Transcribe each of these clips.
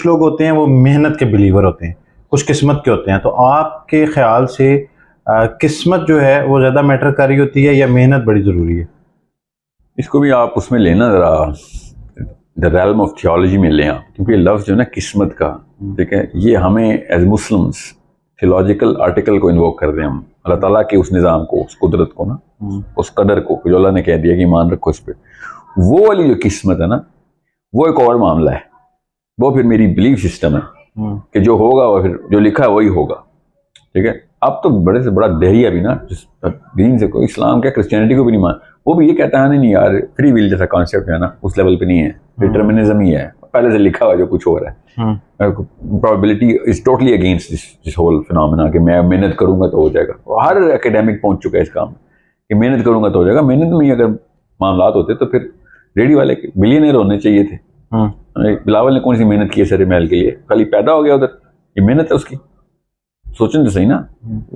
कुछ लोग होते हैं वो मेहनत के बिलीवर होते हैं, कुछ किस्मत के होते हैं। तो आपके ख्याल से किस्मत जो है वो ज़्यादा मैटर कर रही होती है या मेहनत बड़ी ज़रूरी है? इसको भी आप उसमें लेना ज़रा द रेल्म ऑफ थियोलॉजी में लें आप, क्योंकि लफ्ज़ जो है ना किस्मत का, ठीक है, ये हमें एज मुस्लिम्स थियोलॉजिकल आर्टिकल को इन्वोक कर रहे हैं हम, अल्लाह ताला के उस निज़ाम को, उस कुदरत को ना, उस कदर को जो अल्लाह ने कह दिया कि ईमान रखो इस पर। वो वाली जो किस्मत है ना, वो एक और मामला है, वो फिर मेरी बिलीफ सिस्टम है कि जो होगा वो फिर जो लिखा है वही होगा, ठीक है। अब तो बड़े से बड़ा दहिया भी ना, जिस दीन से कोई इस्लाम क्या क्रिश्चियनिटी को भी नहीं मान, वो भी ये कहता है नहीं यार फ्री विल जैसा कॉन्सेप्ट है ना, उस लेवल पे नहीं है, डिटर्मिनिज्म ही है, पहले से लिखा हुआ जो कुछ हो रहा है। Probability is totally against this whole phenomena कि मैं मेहनत करूंगा तो हो जाएगा। हर एकेडमिक पहुंच चुका है इस काम में कि मेहनत करूंगा तो हो जाएगा। मेहनत में ही अगर मामलात होते तो फिर रेडी वाले बिलियनर होने चाहिए थे। बिलावल ने कौन सी मेहनत की है सर महल के लिए, खाली पैदा हो गया उधर, ये मेहनत है उसकी। सोचें तो सही ना,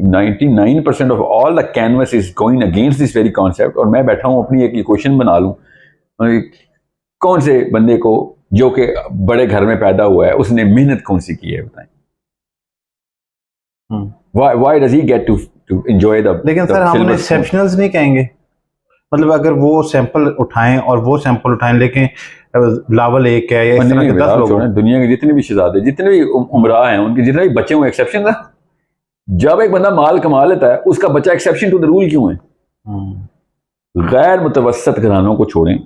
99% of all the canvas is going against this very concept, और मैं बैठा हूँ अपनी एक इक्वेशन बना लूँ कौन से बंदे को जो कि बड़े घर में पैदा हुआ है उसने मेहनत कौन सी की है, बताएं। Why does he get to enjoy the, लेकिन सर हम उन्हें एक्सेप्शनल्स नहीं कहेंगे, मतलब अगर वो सैंपल उठाएं और वो सैंपल उठाएं, लेकिन बिलावल एक है या इस तरह के 10 लोग हैं, दुनिया के जितने भी शहजादे, जितने भी उमरा हैं, उनके जितने भी बच्चे हुए एक्सेप्शन था। जब एक बंदा माल कमा लेता है उसका बच्चा एक्सेप्शन टू द रूल क्यों है? गैर मुतवस्सत घरानों को छोड़ें,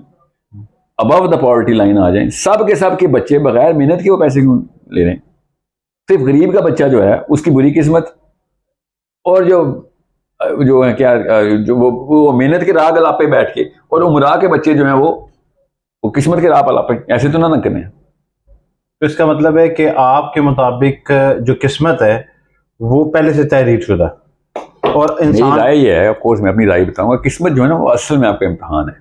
अबव द पॉवर्टी लाइन आ जाएं, सब के बच्चे बगैर मेहनत के वो पैसे क्यों ले रहे हैं? सिर्फ गरीब का बच्चा जो है उसकी बुरी किस्मत, और जो है क्या, जो वो मेहनत के राह गला पे बैठ के, और उमरा के बच्चे जो हैं वो किस्मत के राह पर लापे, ऐसे तो ना करें। तो इसका मतलब है कि आपके मुताबिक जो किस्मत है वो पहले से तय रीत शुदा, और इंसान राय ये है, ऑफ कोर्स मैं अपनी राय बताऊंगा, किस्मत जो है ना वो असल में आपका इम्तहान है,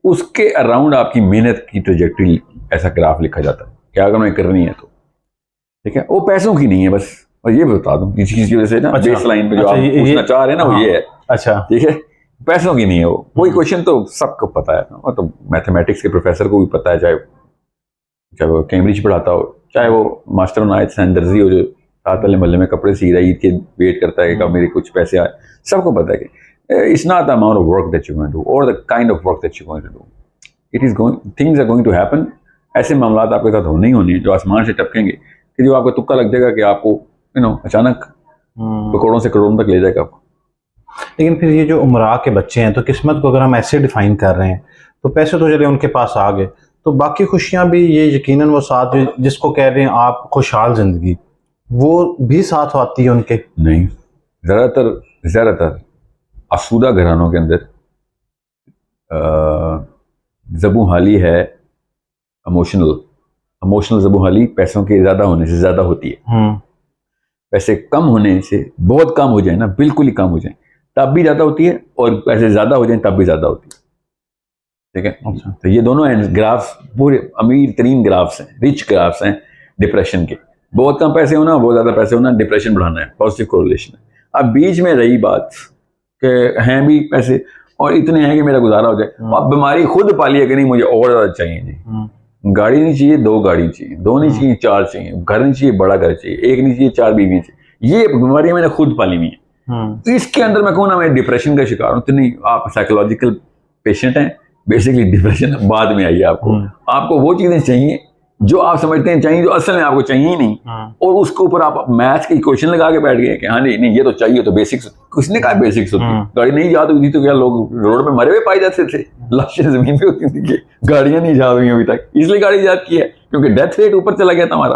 उसके अराउंड आपकी मेहनत की ट्रेजेक्टरी ऐसा ग्राफ लिखा जाता है कि अगर मैं करनी है तो, ठीक है, वो पैसों की नहीं है बस। और ये भी बता दूं किसी चीज की वजह से ना, बेस लाइन पे जो आप पूछना चाह रहे हैं ना वो ये है, अच्छा ठीक है, पैसों की नहीं है वो इक्वेशन तो सबको पता है, वो तो मैथमेटिक्स के प्रोफेसर को भी पता है, चाहे वो कैम्ब्रिज पढ़ाता हो, चाहे वो मास्टर नायत सैंदर्जी हो जो साथ वाले मोहल्ले में कपड़े सी रहा है, ईद के वेट करता है कि कब मेरे कुछ पैसे आए, सबको पता है कि it's not the amount of work that you going to or the kind of work that you going to do, it is going, things are going to happen. ऐसे मामला आपके साथ होने ही होने जो आसमान से टपकेंगे कि जो आपको तुक्का लग जाएगा कि आपको अचानक करोड़ों से करोड़ों तक ले जाएगा आपको। लेकिन फिर ये जो उमरा के बच्चे हैं, तो किस्मत को अगर हम ऐसे डिफाइन कर रहे हैं तो पैसे तो चले उनके पास आ गए, तो बाकी खुशियां भी ये यकीनन वो साथ, जिसको कह रहे हैं आप खुशहाल जिंदगी, वो भी साथ आती है उनके? नहीं, ज़्यादातर आसूदा घरानों के अंदर ज़बू हाली है, इमोशनल ज़बू हाली पैसों के ज़्यादा होने से ज़्यादा होती है। पैसे कम होने से, बहुत कम हो जाए ना, बिल्कुल ही कम हो जाए तब भी ज़्यादा होती है, और पैसे ज़्यादा हो जाए तब भी ज़्यादा होती है, ठीक है। अच्छा। तो ये दोनों ग्राफ्स पूरे अमीर तरीन ग्राफ्स हैं, रिच ग्राफ्स हैं डिप्रेशन के। बहुत कम पैसे होना, बहुत ज़्यादा पैसे होना, डिप्रेशन बढ़ाना है, पॉजिटिव कोरिलेशन है। अब बीच में रही बात कि हैं भी पैसे और इतने हैं कि मेरा गुजारा हो जाए, अब बीमारी खुद पालिए कि नहीं मुझे और ज़्यादा चाहिए जी, गाड़ी नहीं चाहिए, 2 गाड़ी चाहिए, 2 नहीं चाहिए 4 चाहिए, घर नहीं चाहिए, बड़ा घर चाहिए, 1 नहीं चाहिए 4 बीवियाँ चाहिए, ये बीमारी मैंने खुद पाली हुई है। तो इसके अंदर मैं कहूँ ना मैं डिप्रेशन का शिकार हूँ, तो नहीं, आप साइकोलॉजिकल पेशेंट हैं, बेसिकली डिप्रेशन बाद में आई है आपको वो चीज़ें चाहिए जो आप समझते हैं चाहिए, जो असल में आपको चाहिए ही नहीं, और उसके ऊपर आप मैथ्स की इक्वेशन लगा के बैठ गए कि हाँ नहीं ये तो चाहिए, तो बेसिक्स, किसने कहा बेसिक्स होती है? गाड़ी नहीं याद हुई थी तो क्या लोग रोड पे मरे हुए पाए जाते थे? लाशें जमीन पे होती थी कि गाड़ियां नहीं याद हुई अभी तक, इसलिए गाड़ी याद की है क्योंकि डेथ रेट ऊपर चला गया था हमारा।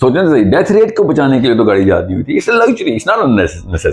सोचने से डेथ रेट को बचाने के लिए तो गाड़ी याद नहीं हुई थी, it's luxury, it's not a necessity.